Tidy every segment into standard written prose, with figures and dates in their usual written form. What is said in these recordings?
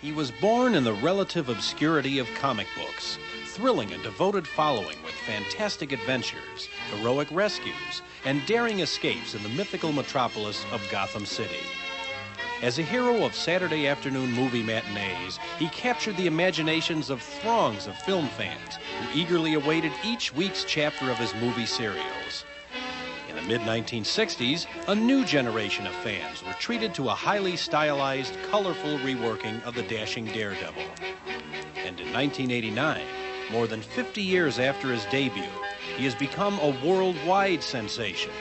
He was born in the relative obscurity of comic books, thrilling a devoted following with fantastic adventures, heroic rescues, and daring escapes in the mythical metropolis of Gotham City. As a hero of Saturday afternoon movie matinees, he captured the imaginations of throngs of film fans who eagerly awaited each week's chapter of his movie serials. In the mid-1960s, a new generation of fans were treated to a highly stylized, colorful reworking of the dashing Daredevil. And in 1989, more than 50 years after his debut, he has become a worldwide sensation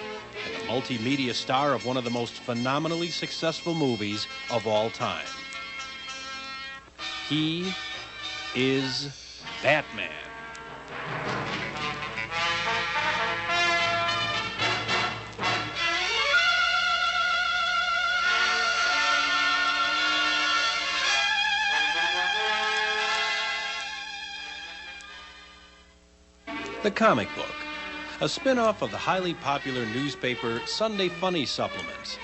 and a multimedia star of one of the most phenomenally successful movies of all time. He is Batman. The Comic Book, a spin-off of the highly popular newspaper Sunday Funny supplements.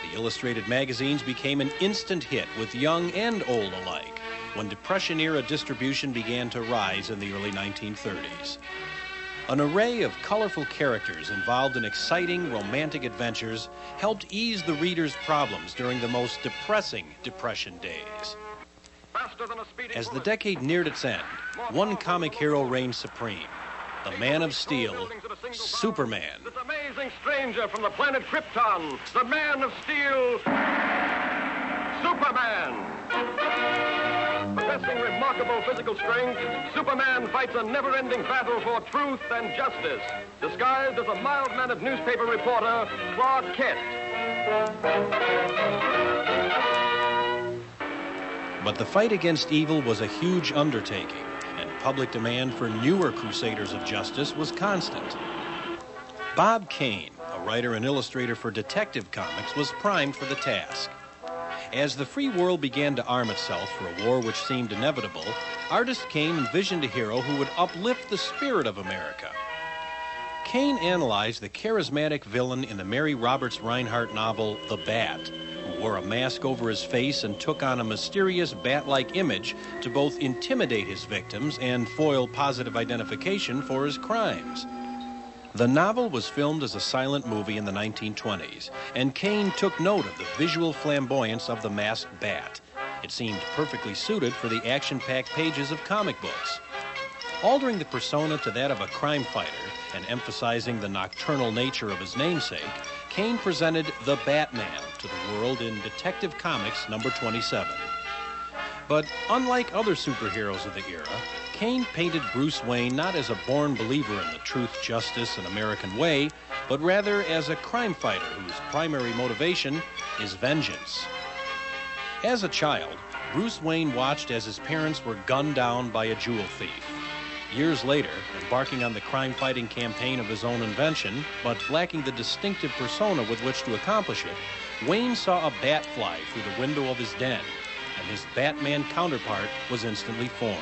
The illustrated magazines became an instant hit with young and old alike when Depression-era distribution began to rise in the early 1930s. An array of colorful characters involved in exciting, romantic adventures helped ease the reader's problems during the most depressing Depression days. As the decade neared its end, one comic hero reigned supreme. The Man of Steel, Superman. This amazing stranger from the planet Krypton, the Man of Steel, Superman. Possessing remarkable physical strength, Superman fights a never-ending battle for truth and justice, disguised as a mild-mannered newspaper reporter, Clark Kent. But the fight against evil was a huge undertaking, and public demand for newer crusaders of justice was constant. Bob Kane, a writer and illustrator for Detective Comics, was primed for the task. As the free world began to arm itself for a war which seemed inevitable, artist Kane envisioned a hero who would uplift the spirit of America. Kane analyzed the charismatic villain in the Mary Roberts Reinhardt novel The Bat, who wore a mask over his face and took on a mysterious bat-like image to both intimidate his victims and foil positive identification for his crimes. The novel was filmed as a silent movie in the 1920s, and Kane took note of the visual flamboyance of the masked bat. It seemed perfectly suited for the action-packed pages of comic books. Altering the persona to that of a crime fighter and emphasizing the nocturnal nature of his namesake, Kane presented the Batman to the world in Detective Comics number 27. But unlike other superheroes of the era, Kane painted Bruce Wayne not as a born believer in the truth, justice, and American way, but rather as a crime fighter whose primary motivation is vengeance. As a child, Bruce Wayne watched as his parents were gunned down by a jewel thief. Years later, embarking on the crime-fighting campaign of his own invention, but lacking the distinctive persona with which to accomplish it, Wayne saw a bat fly through the window of his den, and his Batman counterpart was instantly formed.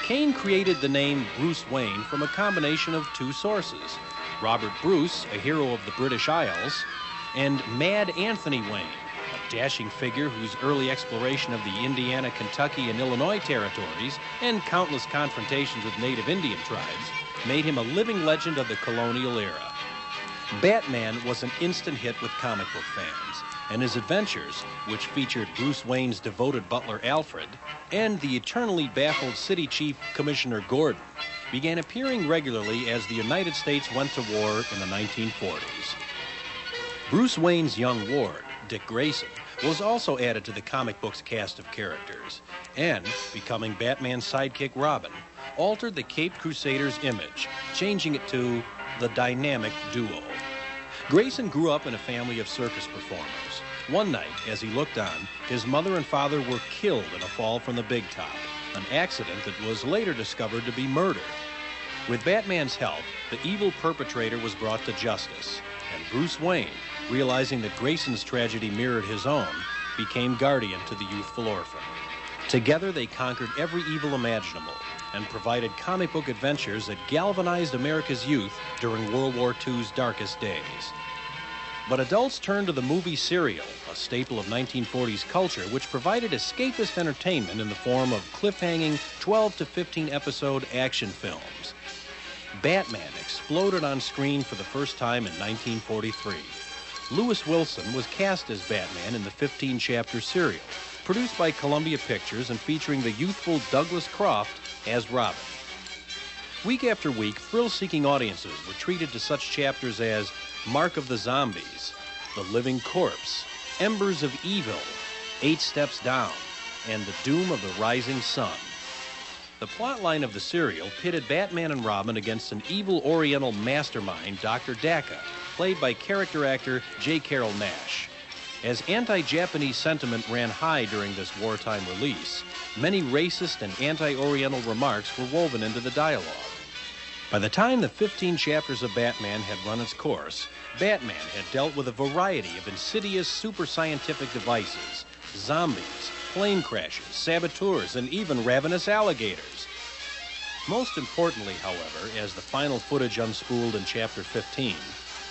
Kane created the name Bruce Wayne from a combination of two sources: Robert Bruce, a hero of the British Isles, and Mad Anthony Wayne, a dashing figure whose early exploration of the Indiana, Kentucky, and Illinois territories and countless confrontations with native Indian tribes made him a living legend of the colonial era. Batman was an instant hit with comic book fans, and his adventures, which featured Bruce Wayne's devoted butler Alfred and the eternally baffled city chief Commissioner Gordon, began appearing regularly as the United States went to war in the 1940s. Bruce Wayne's young ward, Dick Grayson, was also added to the comic book's cast of characters, and, becoming Batman's sidekick Robin, altered the Caped Crusader's image, changing it to the Dynamic Duo. Grayson grew up in a family of circus performers. One night, as he looked on, his mother and father were killed in a fall from the big top, an accident that was later discovered to be murder. With Batman's help, the evil perpetrator was brought to justice, and Bruce Wayne, realizing that Grayson's tragedy mirrored his own, became guardian to the youthful orphan. Together, they conquered every evil imaginable and provided comic book adventures that galvanized America's youth during World War II's darkest days. But adults turned to the movie serial, a staple of 1940s culture, which provided escapist entertainment in the form of cliffhanging 12 to 15 episode action films. Batman exploded on screen for the first time in 1943. Lewis Wilson was cast as Batman in the 15-chapter serial, produced by Columbia Pictures and featuring the youthful Douglas Croft as Robin. Week after week, thrill-seeking audiences were treated to such chapters as Mark of the Zombies, The Living Corpse, Embers of Evil, 8 Steps Down, and The Doom of the Rising Sun. The plotline of the serial pitted Batman and Robin against an evil Oriental mastermind, Dr. Dacca, played by character actor J. Carrol Naish. As anti-Japanese sentiment ran high during this wartime release, many racist and anti-Oriental remarks were woven into the dialogue. By the time the 15 chapters of Batman had run its course, Batman had dealt with a variety of insidious super-scientific devices, zombies, plane crashes, saboteurs, and even ravenous alligators. Most importantly, however, as the final footage unspooled in Chapter 15,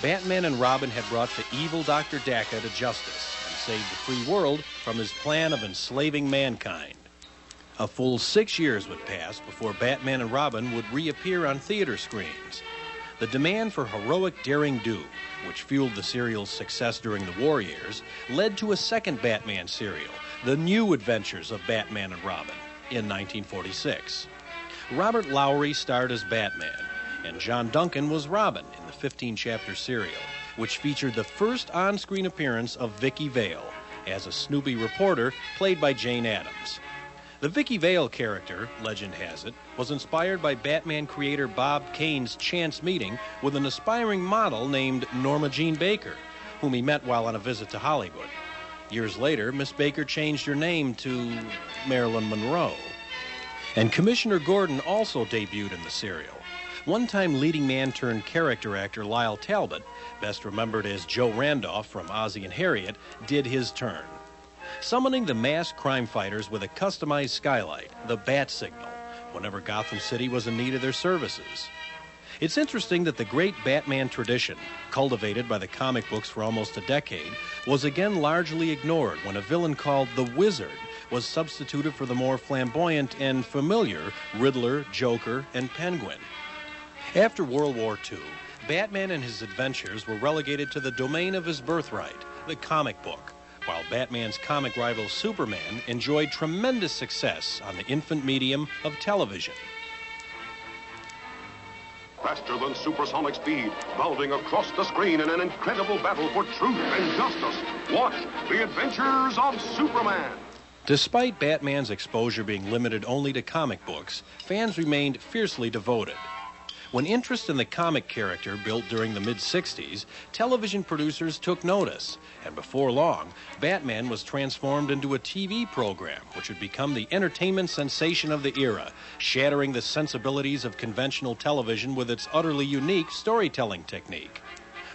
Batman and Robin had brought the evil Dr. Dacca to justice and saved the free world from his plan of enslaving mankind. A full 6 years would pass before Batman and Robin would reappear on theater screens. The demand for heroic daring-do, which fueled the serial's success during the war years, led to a second Batman serial, The New Adventures of Batman and Robin, in 1946. Robert Lowry starred as Batman, and John Duncan was Robin in the 15-chapter serial, which featured the first on-screen appearance of Vicky Vale as a Snoopy reporter played by Jane Addams. The Vicky Vale character, legend has it, was inspired by Batman creator Bob Kane's chance meeting with an aspiring model named Norma Jean Baker, whom he met while on a visit to Hollywood. Years later, Miss Baker changed her name to Marilyn Monroe. And Commissioner Gordon also debuted in the serial. One-time leading man turned character actor Lyle Talbot, best remembered as Joe Randolph from Ozzie and Harriet, did his turn, summoning the masked crime fighters with a customized skylight, the Bat Signal, whenever Gotham City was in need of their services. It's interesting that the great Batman tradition, cultivated by the comic books for almost a decade, was again largely ignored when a villain called the Wizard was substituted for the more flamboyant and familiar Riddler, Joker, and Penguin. After World War II, Batman and his adventures were relegated to the domain of his birthright, the comic book, while Batman's comic rival Superman enjoyed tremendous success on the infant medium of television. Faster than supersonic speed, bounding across the screen in an incredible battle for truth and justice. Watch The Adventures of Superman. Despite Batman's exposure being limited only to comic books, fans remained fiercely devoted. When interest in the comic character built during the mid-60s, television producers took notice, and before long, Batman was transformed into a TV program, which would become the entertainment sensation of the era, shattering the sensibilities of conventional television with its utterly unique storytelling technique.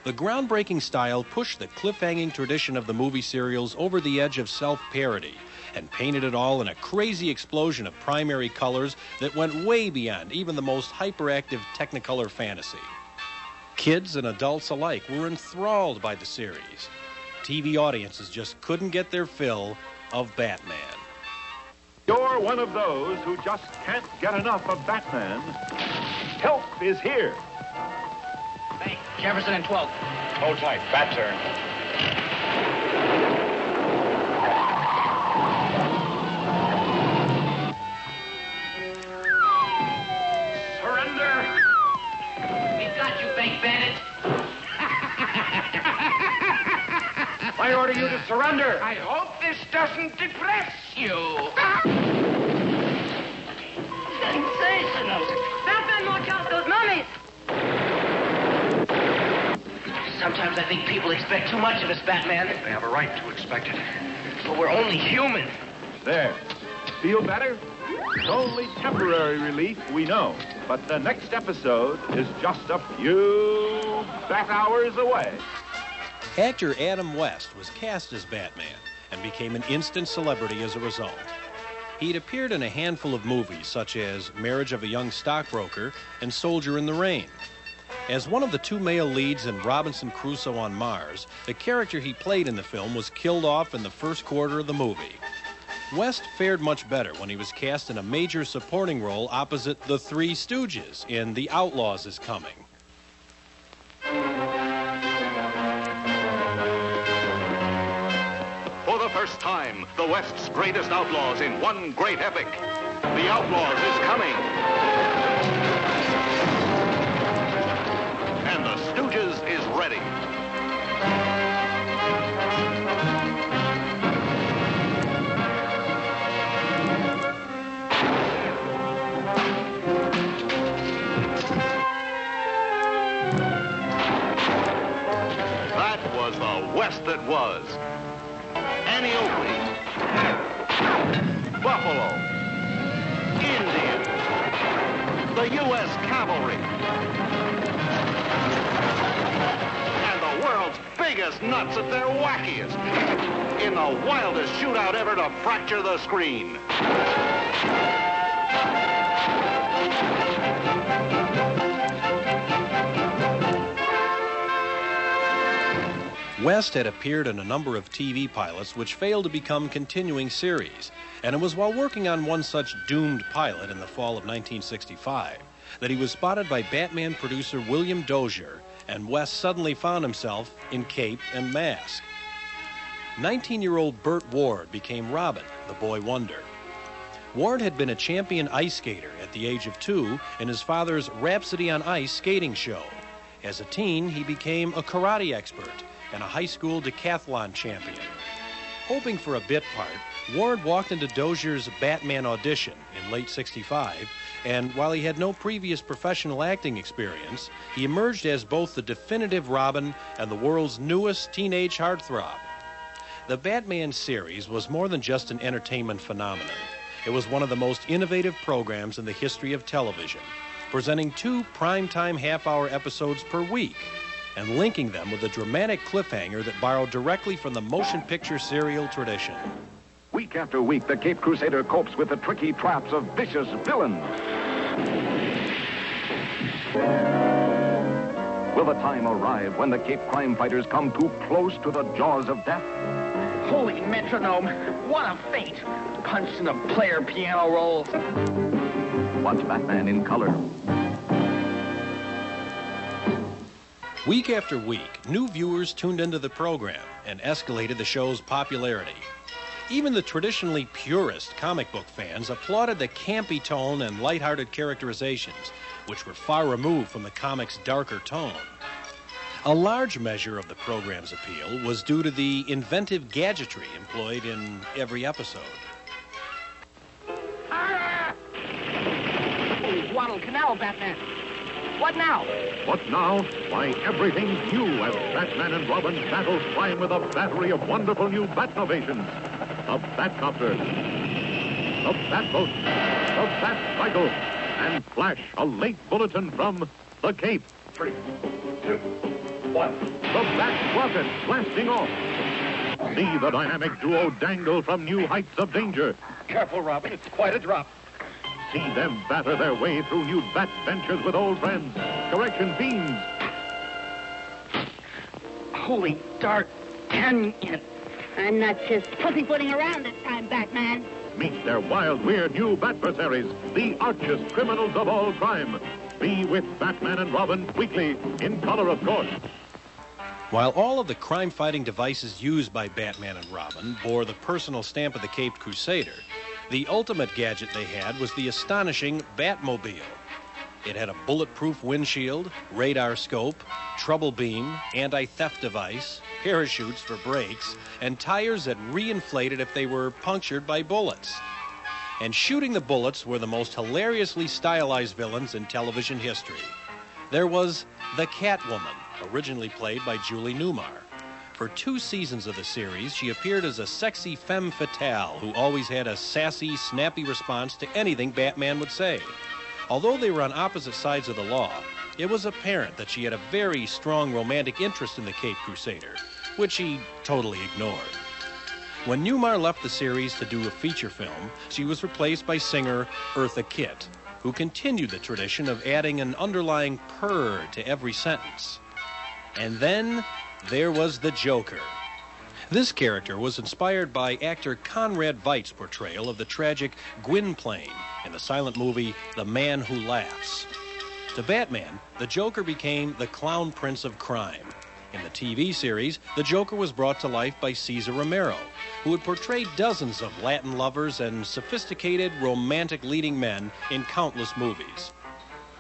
The groundbreaking style pushed the cliffhanging tradition of the movie serials over the edge of self-parody, and painted it all in a crazy explosion of primary colors that went way beyond even the most hyperactive Technicolor fantasy. Kids and adults alike were enthralled by the series. TV audiences just couldn't get their fill of Batman. You're one of those who just can't get enough of Batman. Help is here. Hey, Jefferson and 12th. Hold tight, bat turn. I order you to surrender. I hope this doesn't depress you. Sensational. Batman, watch out, those mummies. Sometimes I think people expect too much of us, Batman. They have a right to expect it. But we're only human. There. Feel better? It's only temporary relief, we know. But the next episode is just a few bat hours away. Actor Adam West was cast as Batman and became an instant celebrity as a result. He'd appeared in a handful of movies such as Marriage of a Young Stockbroker and Soldier in the Rain. As one of the two male leads in Robinson Crusoe on Mars, the character he played in the film was killed off in the first quarter of the movie. West fared much better when he was cast in a major supporting role opposite the Three Stooges in The Outlaws Is Coming. For the first time, the West's greatest outlaws in one great epic. The Outlaws Is Coming. And the Stooges is ready. That was the West that was. Antiope, Buffalo, Indian, the U.S. Cavalry, and the world's biggest nuts at their wackiest, in the wildest shootout ever to fracture the screen. West had appeared in a number of TV pilots which failed to become continuing series, and it was while working on one such doomed pilot in the fall of 1965 that he was spotted by Batman producer William Dozier, and West suddenly found himself in cape and mask. 19-year-old Burt Ward became Robin, the boy wonder. Ward had been a champion ice skater at the age of 2 in his father's Rhapsody on Ice skating show. As a teen, he became a karate expert and a high school decathlon champion. Hoping for a bit part, Ward walked into Dozier's Batman audition in late '65, and while he had no previous professional acting experience, he emerged as both the definitive Robin and the world's newest teenage heartthrob. The Batman series was more than just an entertainment phenomenon. It was one of the most innovative programs in the history of television, presenting 2 primetime half-hour episodes per week, and linking them with a dramatic cliffhanger that borrowed directly from the motion picture serial tradition. Week after week, the Cape Crusader copes with the tricky traps of vicious villains. Will the time arrive when the Cape crime fighters come too close to the jaws of death? Holy metronome, what a feat! Punched in the player piano rolls. Watch Batman in color. Week after week, new viewers tuned into the program and escalated the show's popularity. Even the traditionally purist comic book fans applauded the campy tone and lighthearted characterizations, which were far removed from the comic's darker tone. A large measure of the program's appeal was due to the inventive gadgetry employed in every episode. Guadalcanal, Batman. What now? What now? Why, everything's new as Batman and Robin battle crime with a battery of wonderful new Batnovations. The Batcopter, the Batboat, the Batcycle, and Flash, a late bulletin from the Cape. 3, 2, 1. The Bat Rocket blasting off. See the dynamic duo dangle from new heights of danger. Careful, Robin. It's quite a drop. See them batter their way through new bat ventures with old friends. Correction fiends. Holy dark canyon. I'm not just pussyfooting around this time, Batman. Meet their wild, weird new Batversaries, the archest criminals of all crime. Be with Batman and Robin weekly, in color, of course. While all of the crime-fighting devices used by Batman and Robin bore the personal stamp of the Caped Crusader, the ultimate gadget they had was the astonishing Batmobile. It had a bulletproof windshield, radar scope, trouble beam, anti-theft device, parachutes for brakes, and tires that reinflated if they were punctured by bullets. And shooting the bullets were the most hilariously stylized villains in television history. There was the Catwoman, originally played by Julie Newmar. For 2 seasons of the series, she appeared as a sexy femme fatale who always had a sassy, snappy response to anything Batman would say. Although they were on opposite sides of the law, it was apparent that she had a very strong romantic interest in the Caped Crusader, which he totally ignored. When Newmar left the series to do a feature film, she was replaced by singer Eartha Kitt. who continued the tradition of adding an underlying purr to every sentence. And then there was the Joker. This character was inspired by actor Conrad Veidt's portrayal of the tragic Gwynplaine in the silent movie The Man Who Laughs. To Batman, the Joker became the clown prince of crime. In the TV series, the Joker was brought to life by Cesar Romero, who had portrayed dozens of Latin lovers and sophisticated, romantic leading men in countless movies.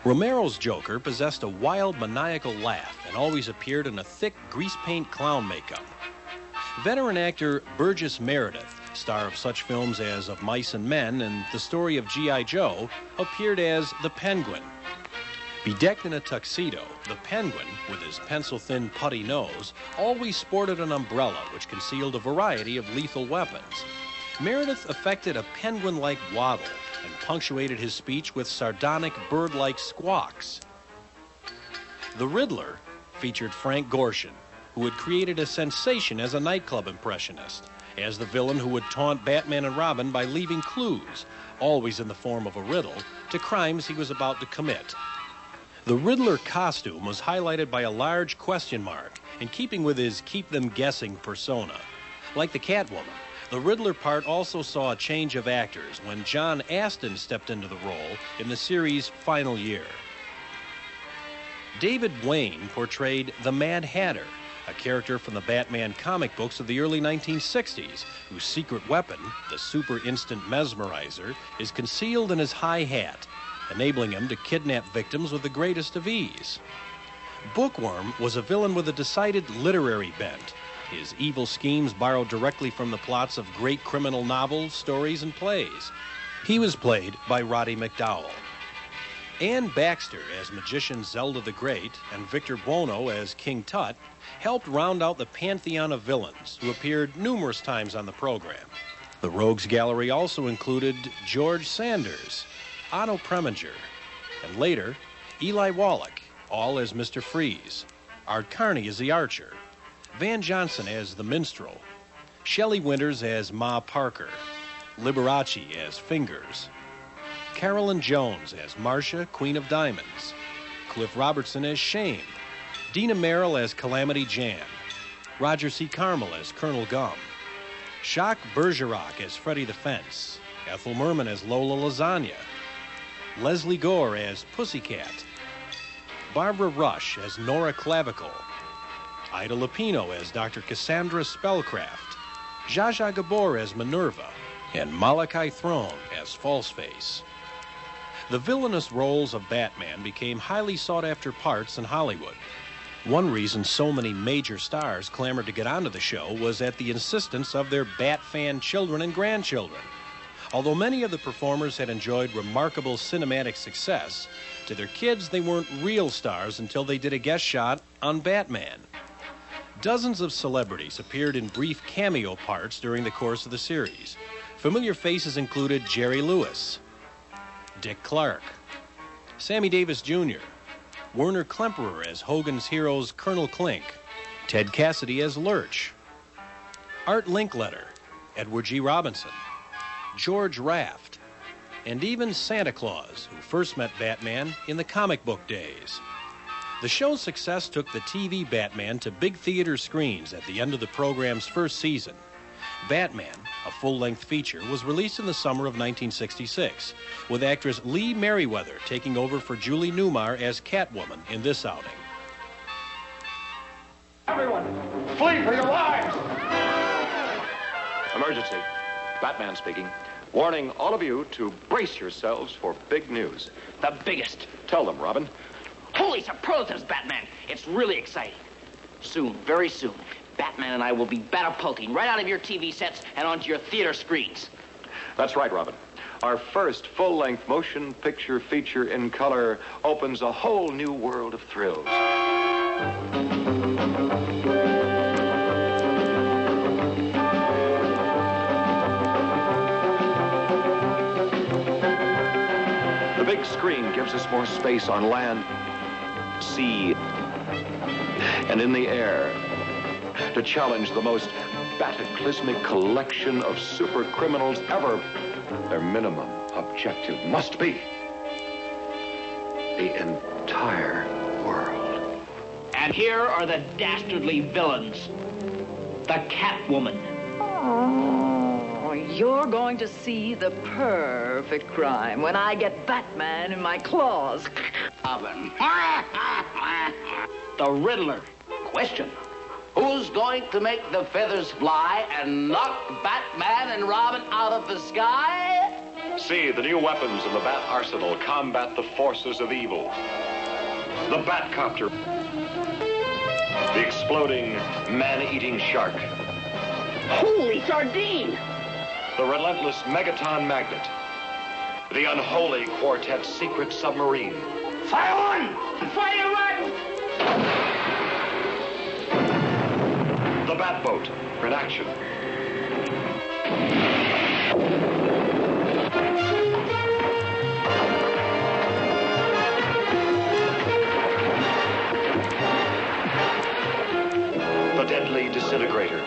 Romero's Joker possessed a wild, maniacal laugh and always appeared in a thick, grease paint clown makeup. Veteran actor Burgess Meredith, star of such films as Of Mice and Men and The Story of G.I. Joe, appeared as the Penguin. Bedecked in a tuxedo, the Penguin, with his pencil-thin putty nose, always sported an umbrella which concealed a variety of lethal weapons. Meredith affected a penguin-like waddle and punctuated his speech with sardonic bird-like squawks. The Riddler featured Frank Gorshin, who had created a sensation as a nightclub impressionist, as the villain who would taunt Batman and Robin by leaving clues, always in the form of a riddle, to crimes he was about to commit. The Riddler costume was highlighted by a large question mark, in keeping with his keep-them-guessing persona. Like the Catwoman, the Riddler part also saw a change of actors when John Astin stepped into the role in the series' final year. David Wayne portrayed the Mad Hatter, a character from the Batman comic books of the early 1960s, whose secret weapon, the Super Instant Mesmerizer, is concealed in his high hat, enabling him to kidnap victims with the greatest of ease. Bookworm was a villain with a decided literary bent. His evil schemes borrowed directly from the plots of great criminal novels, stories, and plays. He was played by Roddy McDowall. Anne Baxter as magician Zelda the Great and Victor Buono as King Tut helped round out the pantheon of villains who appeared numerous times on the program. The Rogues Gallery also included George Sanders, Otto Preminger, and later Eli Wallach, all as Mr. Freeze, Art Carney as the Archer, Van Johnson as the Minstrel, Shelley Winters as Ma Parker, Liberace as Fingers, Carolyn Jones as Marcia, Queen of Diamonds, Cliff Robertson as Shame, Dina Merrill as Calamity Jan, Roger C. Carmel as Colonel Gum, Jacques Bergerac as Freddie the Fence, Ethel Merman as Lola Lasagna, Leslie Gore as Pussycat, Barbara Rush as Nora Clavicle, Ida Lupino as Dr. Cassandra Spellcraft, Zsa Zsa Gabor as Minerva, and Malachi Throne as Falseface. The villainous roles of Batman became highly sought-after parts in Hollywood. One reason so many major stars clamored to get onto the show was at the insistence of their Bat fan children and grandchildren. Although many of the performers had enjoyed remarkable cinematic success, to their kids they weren't real stars until they did a guest shot on Batman. Dozens of celebrities appeared in brief cameo parts during the course of the series. Familiar faces included Jerry Lewis, Dick Clark, Sammy Davis Jr., Werner Klemperer as Hogan's Heroes Colonel Klink, Ted Cassidy as Lurch, Art Linkletter, Edward G. Robinson, George Raft, and even Santa Claus, who first met Batman in the comic book days. The show's success took the TV Batman to big theater screens at the end of the program's first season. Batman, a full-length feature, was released in the summer of 1966, with actress Lee Merriweather taking over for Julie Newmar as Catwoman in this outing. Everyone, flee for your lives! Emergency. Batman speaking. Warning all of you to brace yourselves for big news. The biggest. Tell them, Robin. Holy superlatives, Batman. It's really exciting. Soon, very soon, Batman and I will be batapulting right out of your TV sets and onto your theater screens. That's right, Robin. Our first full-length motion picture feature in color opens a whole new world of thrills. The big screen gives us more space on land, sea, and in the air to challenge the most cataclysmic collection of super criminals ever. Their minimum objective must be the entire world. And here are the dastardly villains. The Catwoman. Oh, you're going to see the perfect crime when I get Batman in my claws. Robin. The Riddler. Question. Who's going to make the feathers fly and knock Batman and Robin out of the sky? See the new weapons in the Bat Arsenal combat the forces of evil. The Batcopter. The exploding, man-eating shark. Holy sardine! The relentless Megaton Magnet. The unholy Quartet's secret submarine. Fire one! Fire one! The Batboat in action. The deadly disintegrator.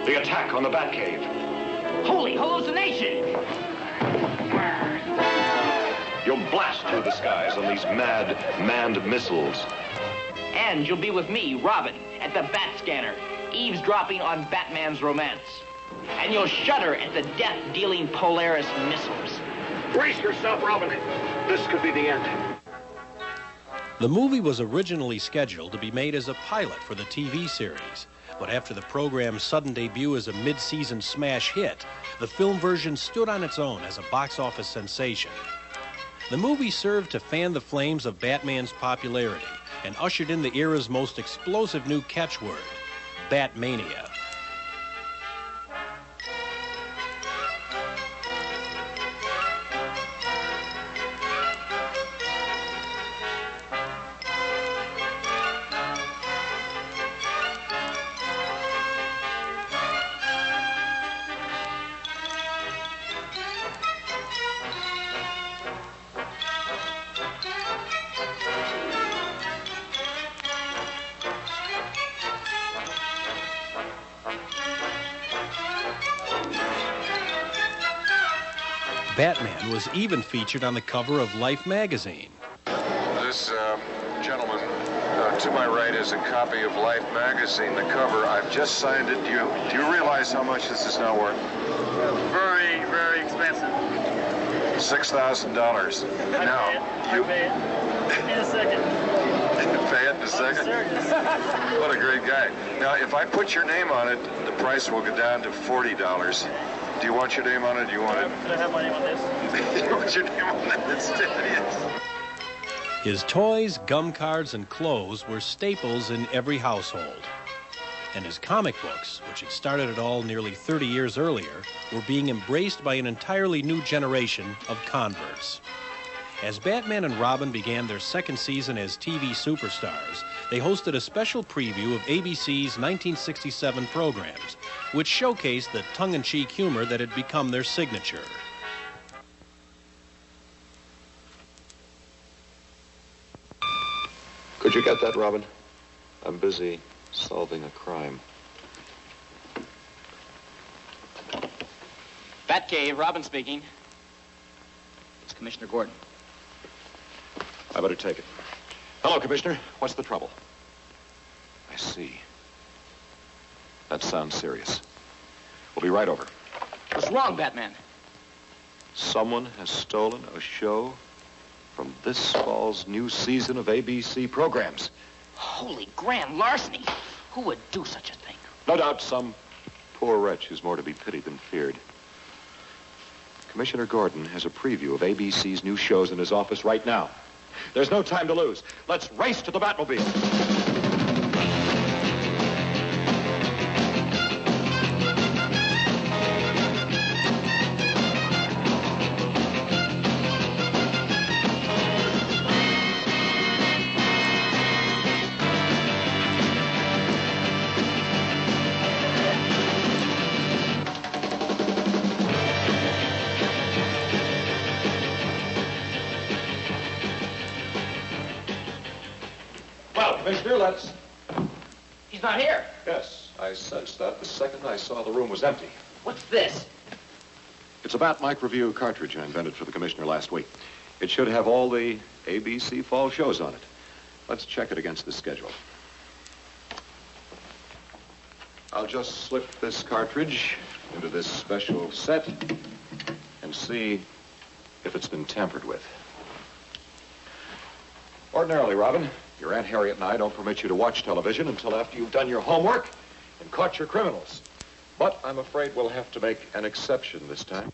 The attack on the Batcave. Holy hallucination! You'll blast through the skies on these mad, manned missiles. And you'll be with me, Robin, at the Bat Scanner, eavesdropping on Batman's romance. And you'll shudder at the death-dealing Polaris missiles. Brace yourself, Robin. This could be the end. The movie was originally scheduled to be made as a pilot for the TV series, but after the program's sudden debut as a mid-season smash hit, the film version stood on its own as a box office sensation. The movie served to fan the flames of Batman's popularity and ushered in the era's most explosive new catchword, Batmania. Batman was even featured on the cover of Life magazine. This gentleman to my right is a copy of Life magazine, the cover. I've just signed it. Do you realize how much this is now worth? Very, very expensive. $6,000. Now, you pay it in a second. Pay it in a second? What a great guy. Now, if I put your name on it, the price will go down to $40. Do you want your name on it? Do you want it? Could I have my name on this? You want your name on that instead? Yes. His toys, gum cards, and clothes were staples in every household. And his comic books, which had started it all nearly 30 years earlier, were being embraced by an entirely new generation of converts. As Batman and Robin began their second season as TV superstars, they hosted a special preview of ABC's 1967 programs, which showcased the tongue-in-cheek humor that had become their signature. Could you get that, Robin? I'm busy solving a crime. Batcave, Robin speaking. It's Commissioner Gordon. I better take it. Hello, Commissioner. What's the trouble? I see. That sounds serious. We'll be right over. What's wrong, Batman? Someone has stolen a show from this fall's new season of ABC programs. Holy grand larceny. Who would do such a thing? No doubt some poor wretch who's more to be pitied than feared. Commissioner Gordon has a preview of ABC's new shows in his office right now. There's no time to lose. Let's race to the Batmobile. Commissioner, let's... He's not here. Yes, I sensed that the second I saw the room was empty. What's this? It's a Bat Mike Review cartridge I invented for the commissioner last week. It should have all the ABC fall shows on it. Let's check it against the schedule. I'll just slip this cartridge into this special set and see if it's been tampered with. Ordinarily, Robin, your Aunt Harriet and I don't permit you to watch television until after you've done your homework and caught your criminals. But I'm afraid we'll have to make an exception this time.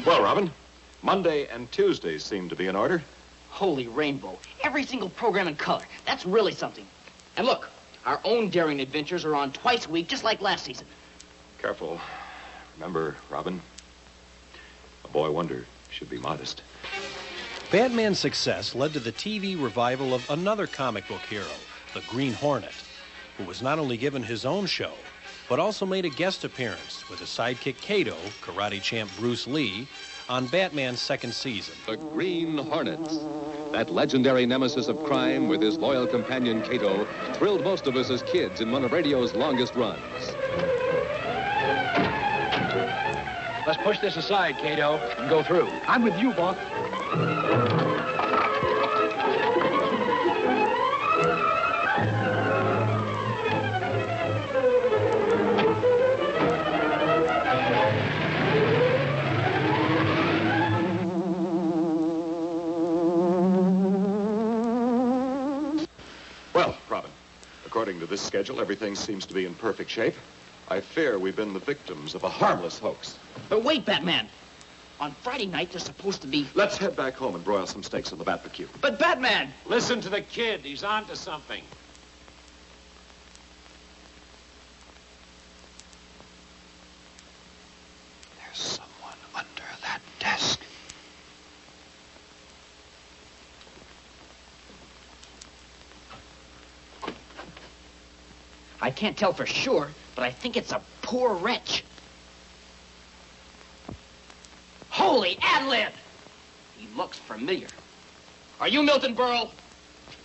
Well, Robin, Monday and Tuesday seem to be in order. Holy rainbow. Every single program in color. That's really something. And look, our own daring adventures are on twice a week, just like last season. Careful. Remember, Robin, a boy wonder should be modest. Batman's success led to the TV revival of another comic book hero, the Green Hornet, who was not only given his own show, but also made a guest appearance with his sidekick Kato, karate champ Bruce Lee, on Batman's second season. The Green Hornet. That legendary nemesis of crime with his loyal companion Kato thrilled most of us as kids in one of radio's longest runs. Let's push this aside, Kato, and go through. I'm with you, boss. Well, Robin, according to this schedule, everything seems to be in perfect shape. I fear we've been the victims of a harmless hoax. But wait, Batman. On Friday night, there's supposed to be... Let's head back home and broil some steaks on the barbecue. But Batman! Listen to the kid. He's on to something. There's someone under that desk. I can't tell for sure, but I think it's a poor wretch. Holy ad-lib! He looks familiar. Are you Milton Berle?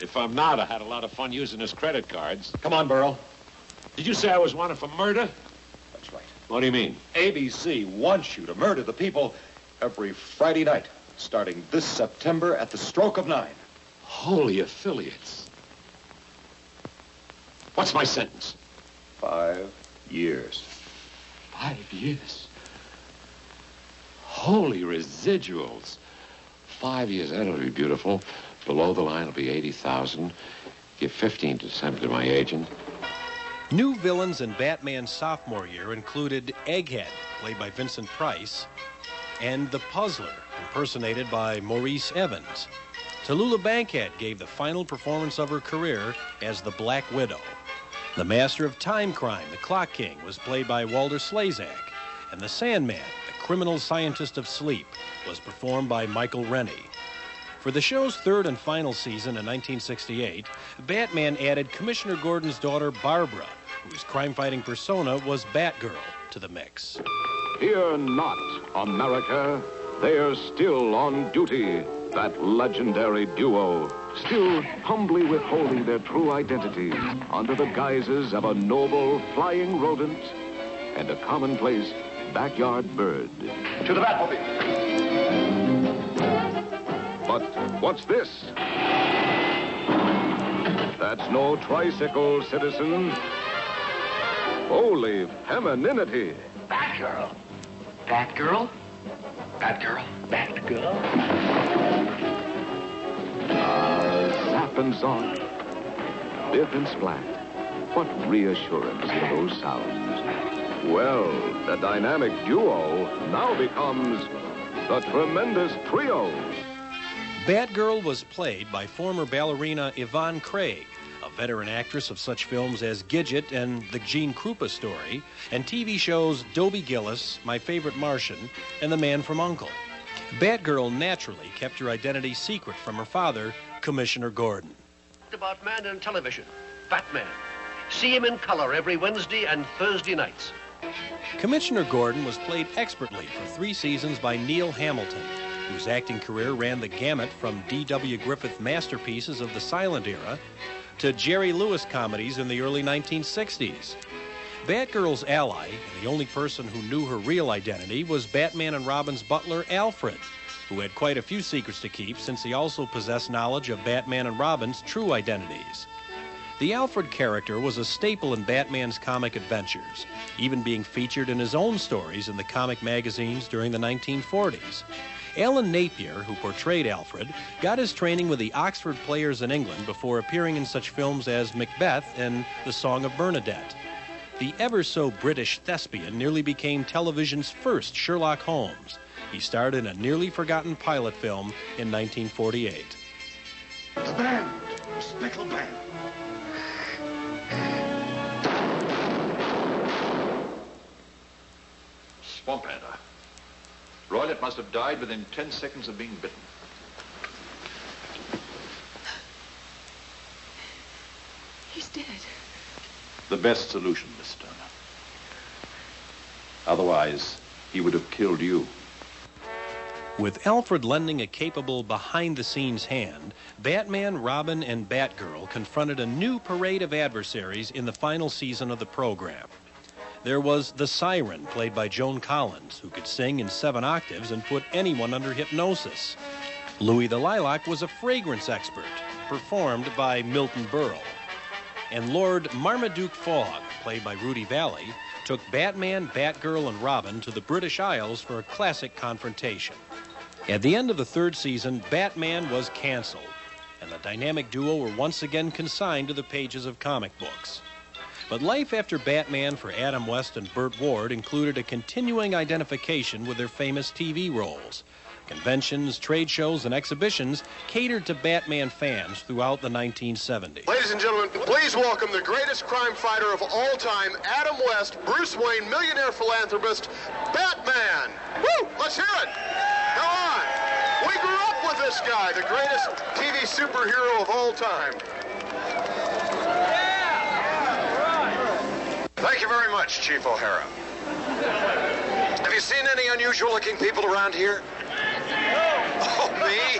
If I'm not, I had a lot of fun using his credit cards. Come on, Burl. Did you say I was wanted for murder? That's right. What do you mean? ABC wants you to murder the people every Friday night, starting this September at the stroke of 9. Holy affiliates. What's my sentence? 5 years. 5 years. Holy residuals. 5 years, that'll be beautiful. Below the line will be 80,000. Give 15 to send to my agent. New villains in Batman's sophomore year included Egghead, played by Vincent Price, and the Puzzler, impersonated by Maurice Evans. Tallulah Bankhead gave the final performance of her career as the Black Widow. The master of time crime, the Clock King, was played by Walter Slezak, and the Sandman, the criminal scientist of sleep, was performed by Michael Rennie. For the show's third and final season in 1968, Batman added Commissioner Gordon's daughter, Barbara, whose crime-fighting persona was Batgirl, to the mix. Fear not, America. They're still on duty. That legendary duo, still humbly withholding their true identities under the guises of a noble flying rodent and a commonplace backyard bird. To the Batmobile. But what's this? That's no tricycle, citizen. Holy femininity. Batgirl. Batgirl? Batgirl? Batgirl? Zap and zonk. Biff and splat. What reassurance in those sounds. Well, the dynamic duo now becomes the tremendous trio. Batgirl was played by former ballerina Yvonne Craig, a veteran actress of such films as Gidget and The Gene Krupa Story, and TV shows Dobie Gillis, My Favorite Martian, and The Man from U.N.C.L.E. Batgirl naturally kept her identity secret from her father, Commissioner Gordon. About man and television, Batman. See him in color every Wednesday and Thursday nights. Commissioner Gordon was played expertly for 3 seasons by Neil Hamilton, whose acting career ran the gamut from D.W. Griffith masterpieces of the silent era to Jerry Lewis comedies in the early 1960s. Batgirl's ally, and the only person who knew her real identity, was Batman and Robin's butler, Alfred, who had quite a few secrets to keep since he also possessed knowledge of Batman and Robin's true identities. The Alfred character was a staple in Batman's comic adventures, even being featured in his own stories in the comic magazines during the 1940s. Alan Napier, who portrayed Alfred, got his training with the Oxford Players in England before appearing in such films as Macbeth and The Song of Bernadette. The ever-so-British thespian nearly became television's first Sherlock Holmes. He starred in a nearly forgotten pilot film in 1948. The band, Speckle Band. Swamp adder. Roylett must have died within 10 seconds of being bitten. He's dead. The best solution, Miss Turner. Otherwise, he would have killed you. With Alfred lending a capable behind-the-scenes hand, Batman, Robin, and Batgirl confronted a new parade of adversaries in the final season of the program. There was the Siren, played by Joan Collins, who could sing in 7 octaves and put anyone under hypnosis. Louis the Lilac was a fragrance expert, performed by Milton Berle. And Lord Marmaduke Fogg, played by Rudy Valley, took Batman, Batgirl, and Robin to the British Isles for a classic confrontation. At the end of the 3rd season, Batman was canceled, and the dynamic duo were once again consigned to the pages of comic books. But life after Batman for Adam West and Burt Ward included a continuing identification with their famous TV roles. Conventions, trade shows, and exhibitions catered to Batman fans throughout the 1970s. Ladies and gentlemen, please welcome the greatest crime fighter of all time, Adam West, Bruce Wayne, millionaire philanthropist, Batman. Woo! Let's hear it. Come on. We grew up with this guy, the greatest TV superhero of all time. Thank you very much, Chief O'Hara. Have you seen any unusual-looking people around here? Oh, me?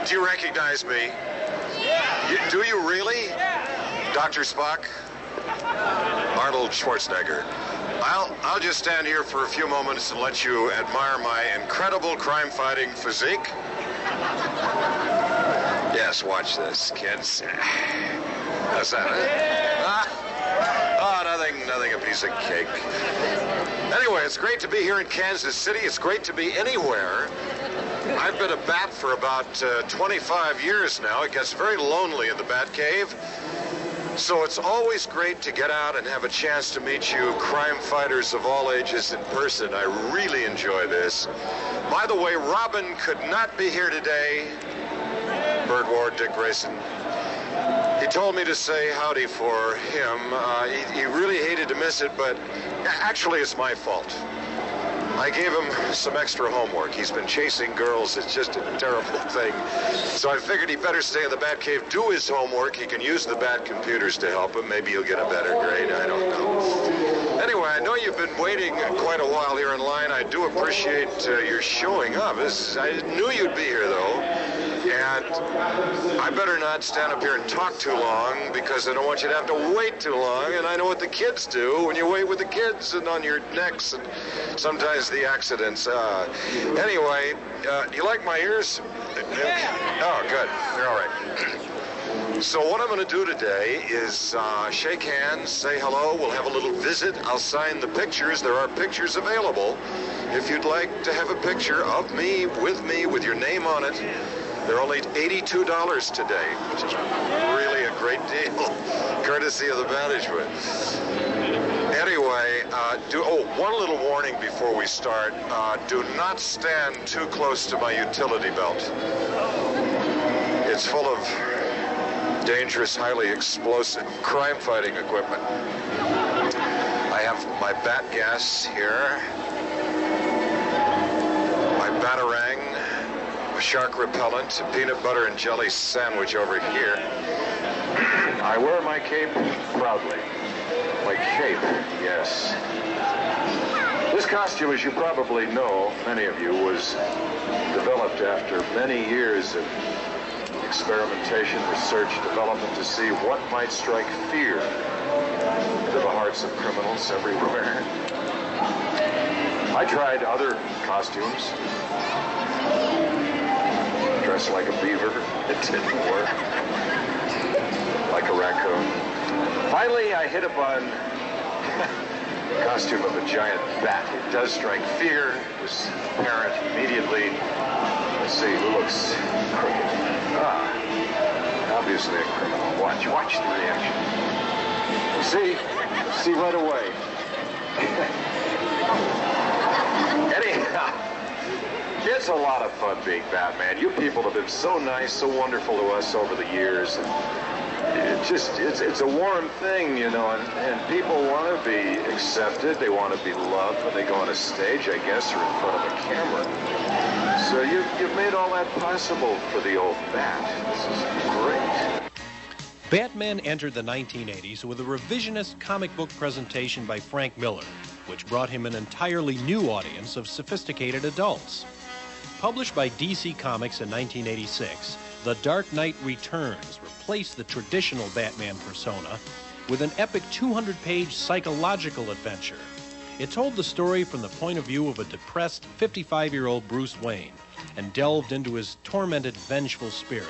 Do you recognize me? Do you really? Dr. Spock? Arnold Schwarzenegger. I'll just stand here for a few moments and let you admire my incredible crime-fighting physique. Yes, watch this, kids. How's that, huh? Oh, nothing, a piece of cake. Anyway, it's great to be here in Kansas City. It's great to be anywhere. I've been a bat for about 25 years now. It gets very lonely in the Bat Cave. So it's always great to get out and have a chance to meet you crime fighters of all ages in person. I really enjoy this. By the way, Robin could not be here today. Burt Ward, Dick Grayson. He told me to say howdy for him. He really hated to miss it, but actually it's my fault. I gave him some extra homework. He's been chasing girls. It's just a terrible thing. So I figured he better stay in the Batcave, do his homework. He can use the Bat computers to help him. Maybe he'll get a better grade. I don't know. Anyway, I know you've been waiting quite a while here in line. I do appreciate your showing up. I knew you'd be here, though. And I better not stand up here and talk too long because I don't want you to have to wait too long. And I know what the kids do when you wait with the kids and on your necks and sometimes the accidents. Anyway, do you like my ears? Yeah. Oh, good. They're all right. So what I'm going to do today is shake hands, say hello. We'll have a little visit. I'll sign the pictures. There are pictures available. If you'd like to have a picture of me, with your name on it, they're only $82 today, which is really a great deal, courtesy of the management. Anyway, one little warning before we start. Do not stand too close to my utility belt. It's full of dangerous, highly explosive crime-fighting equipment. I have my bat gas here, my Batarang, shark repellent, a peanut butter and jelly sandwich over here. I wear my cape proudly. My cape, yes. This costume, as you probably know, many of you, was developed after many years of experimentation, research, development to see what might strike fear into the hearts of criminals everywhere. I tried other costumes. Dressed like a beaver. It didn't work. Like a raccoon. Finally, I hit upon the costume of a giant bat. It does strike fear. It was apparent immediately. Let's see, who looks crooked? Obviously a criminal. Watch the reaction. See right away. Anyhow, it's a lot of fun being Batman. You people have been so nice, so wonderful to us over the years. It's a warm thing, you know, and people want to be accepted. They want to be loved when they go on a stage, I guess, or in front of a camera. So you've made all that possible for the old Bat. This is great. Batman entered the 1980s with a revisionist comic book presentation by Frank Miller, which brought him an entirely new audience of sophisticated adults. Published by DC Comics in 1986, The Dark Knight Returns replaced the traditional Batman persona with an epic 200-page psychological adventure. It told the story from the point of view of a depressed 55-year-old Bruce Wayne and delved into his tormented, vengeful spirit.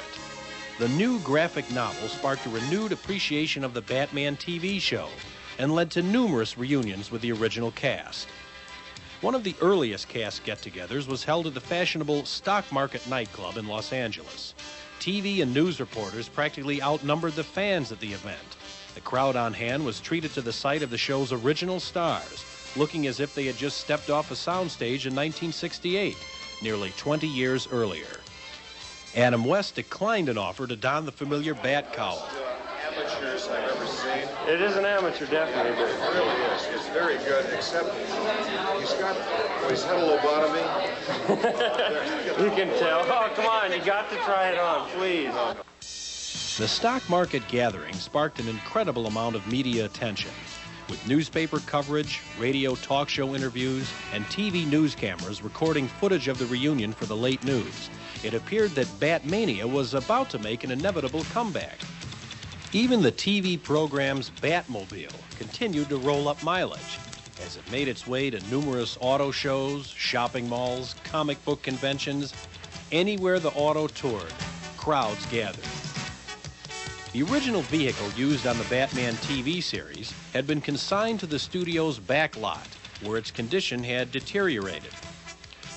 The new graphic novel sparked a renewed appreciation of the Batman TV show and led to numerous reunions with the original cast. One of the earliest cast get-togethers was held at the fashionable Stock Market nightclub in Los Angeles. TV and news reporters practically outnumbered the fans at the event. The crowd on hand was treated to the sight of the show's original stars, looking as if they had just stepped off a soundstage in 1968, nearly 20 years earlier. Adam West declined an offer to don the familiar bat cowl. Amateurs I've ever seen. It is an amateur, definitely. It really is. It's very good, except he's had a lobotomy. You can tell. Oh, come on, you got to try it on, please. The stock market gathering sparked an incredible amount of media attention. With newspaper coverage, radio talk show interviews, and TV news cameras recording footage of the reunion for the late news, it appeared that Batmania was about to make an inevitable comeback. Even the TV program's Batmobile continued to roll up mileage as it made its way to numerous auto shows, shopping malls, comic book conventions. Anywhere the auto toured, crowds gathered. The original vehicle used on the Batman TV series had been consigned to the studio's back lot, where its condition had deteriorated.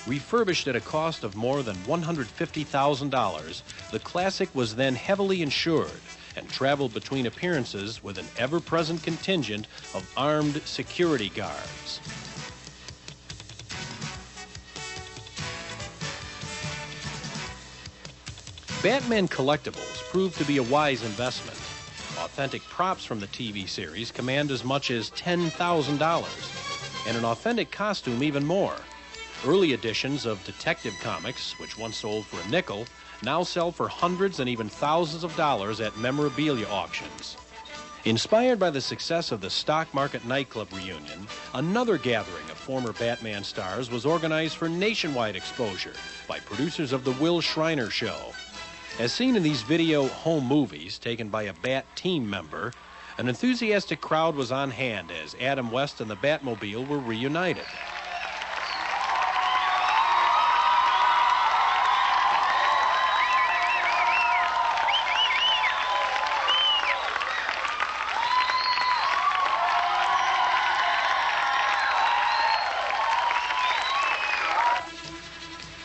Refurbished at a cost of more than $150,000, the classic was then heavily insured and traveled between appearances with an ever-present contingent of armed security guards. Batman collectibles proved to be a wise investment. Authentic props from the TV series command as much as $10,000, and an authentic costume even more. Early editions of Detective Comics, which once sold for a nickel, now sell for hundreds and even thousands of dollars at memorabilia auctions. Inspired by the success of the Stock Market nightclub reunion, another gathering of former Batman stars was organized for nationwide exposure by producers of The Will Shriner Show. As seen in these video home movies taken by a Bat team member, an enthusiastic crowd was on hand as Adam West and the Batmobile were reunited.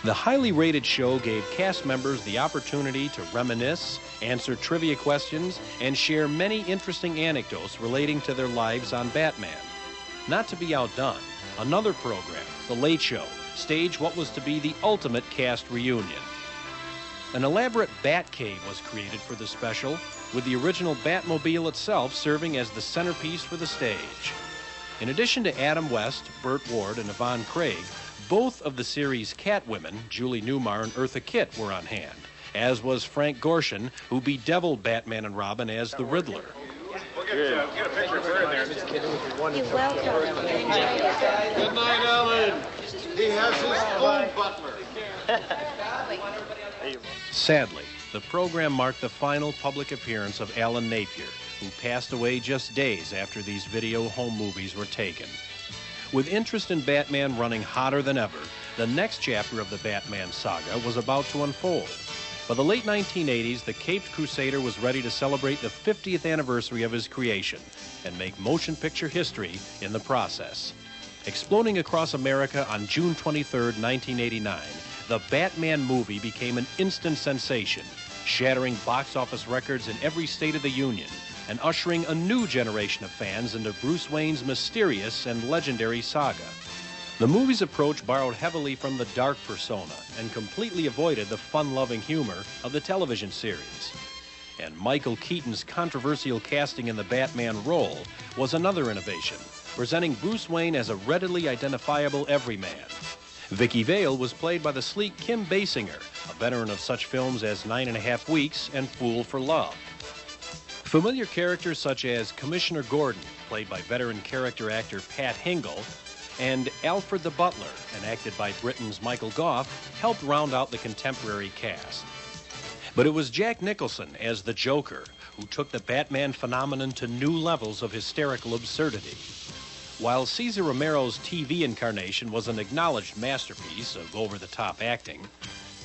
The highly rated show gave cast members the opportunity to reminisce, answer trivia questions, and share many interesting anecdotes relating to their lives on Batman. Not to be outdone, another program, The Late Show, staged what was to be the ultimate cast reunion. An elaborate Bat Cave was created for the special, with the original Batmobile itself serving as the centerpiece for the stage. In addition to Adam West, Burt Ward, and Yvonne Craig, both of the series' Catwomen, Julie Newmar and Eartha Kitt, were on hand, as was Frank Gorshin, who bedeviled Batman and Robin as the Riddler. Good. Get a picture of her there. You're welcome. Good night, Ellen. He has his own butler. Sadly, the program marked the final public appearance of Alan Napier, who passed away just days after these video home movies were taken. With interest in Batman running hotter than ever, the next chapter of the Batman saga was about to unfold. By the late 1980s, the Caped Crusader was ready to celebrate the 50th anniversary of his creation and make motion picture history in the process. Exploding across America on June 23, 1989, the Batman movie became an instant sensation, shattering box office records in every state of the Union and ushering a new generation of fans into Bruce Wayne's mysterious and legendary saga. The movie's approach borrowed heavily from the dark persona and completely avoided the fun-loving humor of the television series. And Michael Keaton's controversial casting in the Batman role was another innovation, presenting Bruce Wayne as a readily identifiable everyman. Vicki Vale was played by the sleek Kim Basinger, a veteran of such films as 9½ Weeks and Fool for Love. Familiar characters such as Commissioner Gordon, played by veteran character actor Pat Hingle, and Alfred the Butler, enacted by Britain's Michael Gough, helped round out the contemporary cast. But it was Jack Nicholson as the Joker who took the Batman phenomenon to new levels of hysterical absurdity. While Cesar Romero's TV incarnation was an acknowledged masterpiece of over-the-top acting,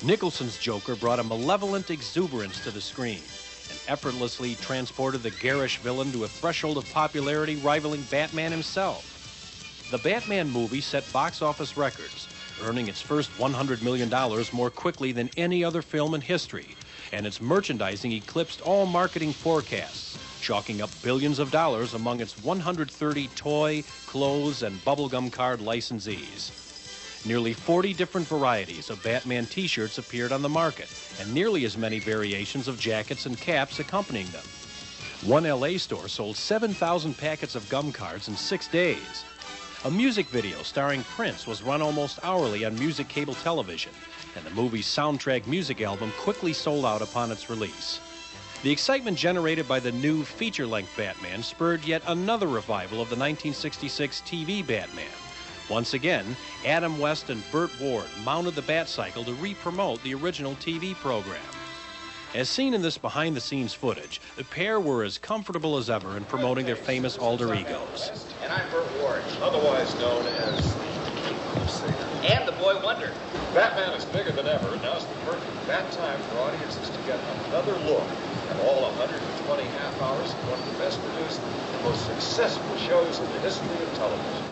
Nicholson's Joker brought a malevolent exuberance to the screen and effortlessly transported the garish villain to a threshold of popularity rivaling Batman himself. The Batman movie set box office records, earning its first $100 million more quickly than any other film in history, and its merchandising eclipsed all marketing forecasts, chalking up billions of dollars among its 130 toy, clothes, and bubblegum card licensees. Nearly 40 different varieties of Batman t-shirts appeared on the market, and nearly as many variations of jackets and caps accompanying them. One LA store sold 7,000 packets of gum cards in 6 days. A music video starring Prince was run almost hourly on music cable television, and the movie's soundtrack music album quickly sold out upon its release. The excitement generated by the new feature-length Batman spurred yet another revival of the 1966 TV Batman. Once again, Adam West and Burt Ward mounted the Batcycle to re-promote the original TV program. As seen in this behind-the-scenes footage, the pair were as comfortable as ever in promoting their famous alter egos. And I'm Burt Ward, otherwise known as And the Boy Wonder. Batman is bigger than ever, and now's the perfect bat time for audiences to get another look at all 120 half hours of one of the best produced and most successful shows in the history of television.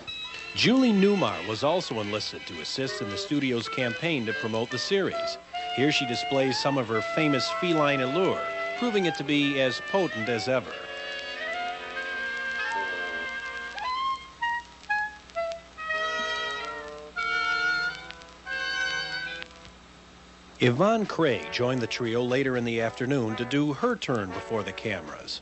Julie Newmar was also enlisted to assist in the studio's campaign to promote the series. Here she displays some of her famous feline allure, proving it to be as potent as ever. Yvonne Craig joined the trio later in the afternoon to do her turn before the cameras.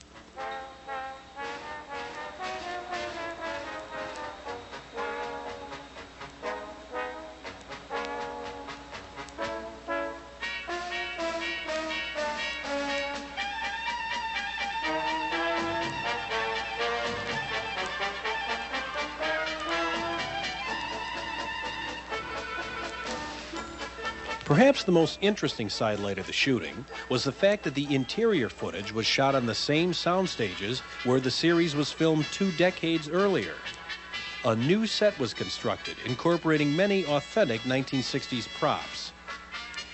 Perhaps the most interesting sidelight of the shooting was the fact that the interior footage was shot on the same sound stages where the series was filmed 2 decades earlier. A new set was constructed, incorporating many authentic 1960s props.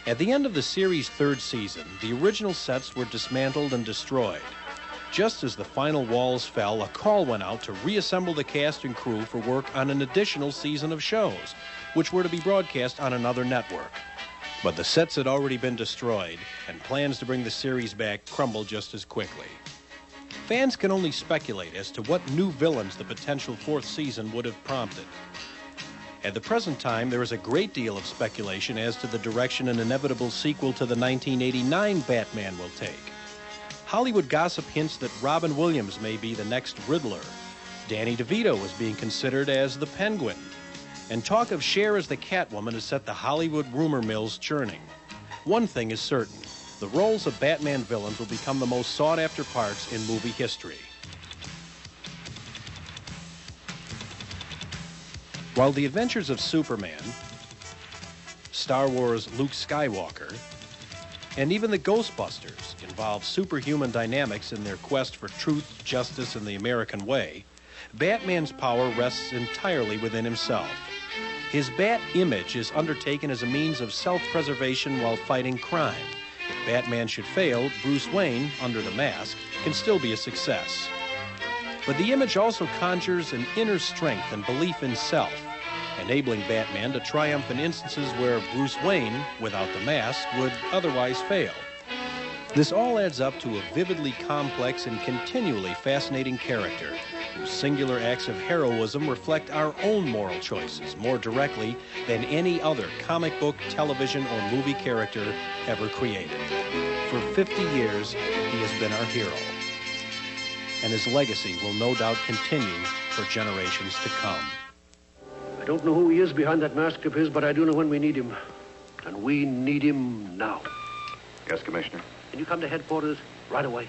At the end of the series' 3rd season, the original sets were dismantled and destroyed. Just as the final walls fell, a call went out to reassemble the cast and crew for work on an additional season of shows, which were to be broadcast on another network. But the sets had already been destroyed, and plans to bring the series back crumbled just as quickly. Fans can only speculate as to what new villains the potential 4th season would have prompted. At the present time, there is a great deal of speculation as to the direction an inevitable sequel to the 1989 Batman will take. Hollywood gossip hints that Robin Williams may be the next Riddler. Danny DeVito is being considered as the Penguin. And talk of Cher as the Catwoman has set the Hollywood rumor mills churning. One thing is certain, the roles of Batman villains will become the most sought-after parts in movie history. While The Adventures of Superman, Star Wars Luke Skywalker, And even the Ghostbusters involve superhuman dynamics in their quest for truth, justice, and the American way. Batman's power rests entirely within himself. His bat image is undertaken as a means of self-preservation while fighting crime. If Batman should fail, Bruce Wayne, under the mask, can still be a success. But the image also conjures an inner strength and belief in self, enabling Batman to triumph in instances where Bruce Wayne, without the mask, would otherwise fail. This all adds up to a vividly complex and continually fascinating character, whose singular acts of heroism reflect our own moral choices more directly than any other comic book, television, or movie character ever created. For 50 years, he has been our hero. And his legacy will no doubt continue for generations to come. I don't know who he is behind that mask of his, but I do know when we need him. And we need him now. Yes, Commissioner. Can you come to headquarters right away?